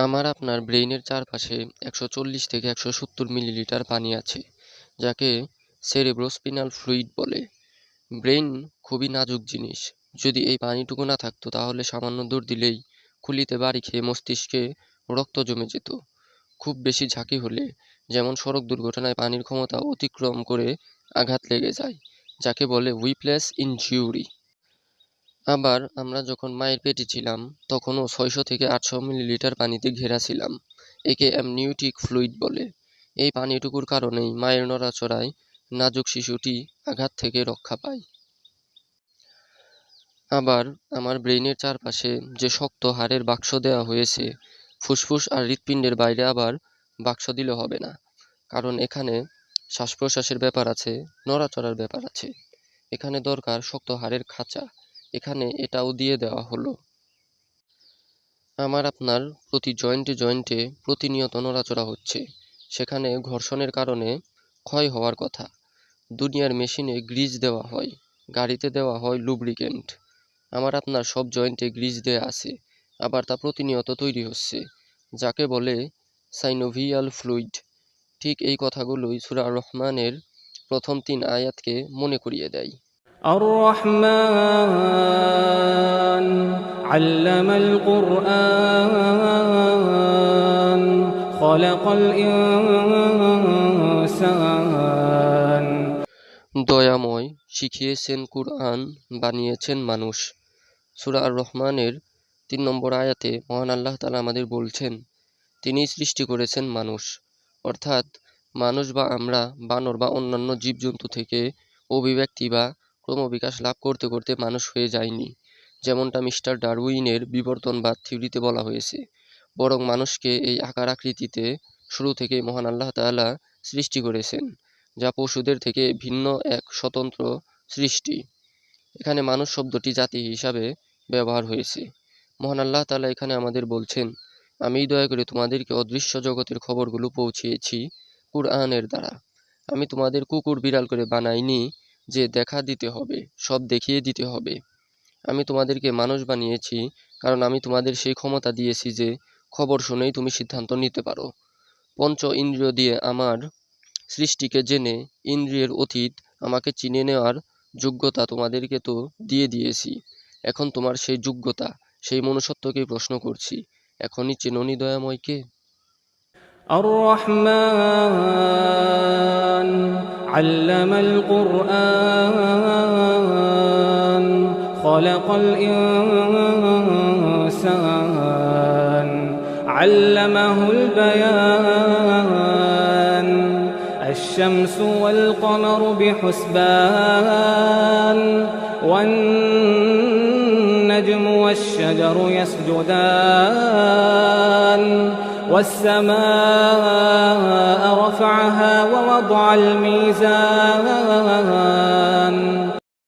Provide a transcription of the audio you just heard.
আমার আপনার ব্রেইনের চারপাশে 140 থেকে 170 মিলিলিটার পানি আছে, যাকে সেরেব্রোস্পিনাল ফ্লুইড বলে। ব্রেইন খুবই নাজুক জিনিস। যদি এই পানিটুকু না থাকতো তাহলে সামান্য দৌড় দিলেই খুলিতে বাড়ি খেয়ে মস্তিষ্কে রক্ত জমে যেত। খুব বেশি ঝাঁকি হলে, যেমন সড়ক দুর্ঘটনায়, পানির ক্ষমতা অতিক্রম করে আঘাত লেগে যায়, যাকে বলে হুইপ্লেস ইনজিউরি। আবার আমরা যখন মায়ের পেটে ছিলাম তখনও 600 থেকে 800 মিলিলিটার পানিতে ঘেরা ছিলাম। একে অ্যামনিওটিক ফ্লুইড বলে। এই পানিটুকুর কারণেই মায়ের নড়াচড়ায় নাজুক শিশুটি আঘাত থেকে রক্ষা পায়। আবার আমার ব্রেইনের চারপাশে যে শক্ত হাড়ের বাক্স দেওয়া হয়েছে, ফুসফুস আর হৃৎপিণ্ডের বাইরে আবার বাক্স দিলে হবে না, কারণ এখানে শ্বাস প্রশ্বাসের ব্যাপার আছে, নড়াচড়ার ব্যাপার আছে। এখানে দরকার শক্ত হাড়ের খাঁচা, এখানে এটাও দিয়ে দেওয়া হলো। আমার আপনার প্রতি জয়েন্টে জয়েন্টে প্রতিনিয়ত নড়াচড়া হচ্ছে, সেখানে ঘর্ষণের কারণে ক্ষয় হওয়ার কথা। দুনিয়ার মেশিনে গ্রিজ দেওয়া হয়, গাড়িতে দেওয়া হয় লুব্রিকেন্ট। আমার আপনার সব জয়েন্টে গ্রিজ দেয়া আছে, আবার তা প্রতিনিয়ত তৈরি হচ্ছে, যাকে বলে সাইনোভিয়াল ফ্লুইড। ঠিক এই কথাগুলোই সূরা আর রহমানের প্রথম 3 আয়াতকে মনে করিয়ে দেয়। الرحمن علم القرآن خلق الإنسان দয়াময় শিখিয়েছেন কুরআন, বানিয়েছেন মানুষ। সূরা আর রহমানের 3 নম্বর আয়াতে মহান আল্লাহ তাআলা আমাদের বলছেন, তিনি সৃষ্টি করেছেন মানুষ। অর্থাৎ মানুষ বা আমরা বানর বা অন্যান্য জীবজন্তু থেকে অভিব্যক্তি বা ক্রমবিকাশ লাভ করতে করতে মানুষ হয়ে যায়নি, যেমনটা মিস্টার ডারউইনের বিবর্তনবাদ থিওরিতে বলা হয়েছে, বরং মানুষকে এই আকার আকৃতিতে শুরু থেকেই মহান আল্লাহ তাআলা সৃষ্টি করেছেন, যা পশুদের থেকে ভিন্ন এক স্বতন্ত্র সৃষ্টি। এখানে মানুষ শব্দটি জাতি হিসাবে ব্যবহার হয়েছে। মহান আল্লাহ তাআলা এখানে আমাদের বলছেন, আমি দয়া করে তোমাদেরকে অদৃশ্য জগতের খবরগুলো পৌঁছিয়েছি কুরআনের দ্বারা। আমি তোমাদের কুকুর বিড়াল করে বানাইনি যে দেখা দিতে হবে, সব দেখিয়ে দিতে হবে। আমি তোমাদেরকে মানুষ বানিয়েছি কারণ আমি তোমাদের সেই ক্ষমতা দিয়েছি যে খবর শুনেই তুমি সিদ্ধান্ত নিতে পারো। পঞ্চ ইন্দ্রিয় দিয়ে আমার সৃষ্টিকে জেনে ইন্দ্রিয়ের অতীত আমাকে চিনে নেওয়ার যোগ্যতা তোমাদেরকে তো দিয়ে দিয়েছি। এখন তোমার সেই যোগ্যতা, সেই মনুষ্যত্বকেই প্রশ্ন করছি, এখনই চেননি দয়াময়কে? الرحمن علم القرآن خلق الإنسان علمه البيان الشمس والقمر بحسبان والنجم والشجر يسجدان والسماء رفعها ووضع الميزان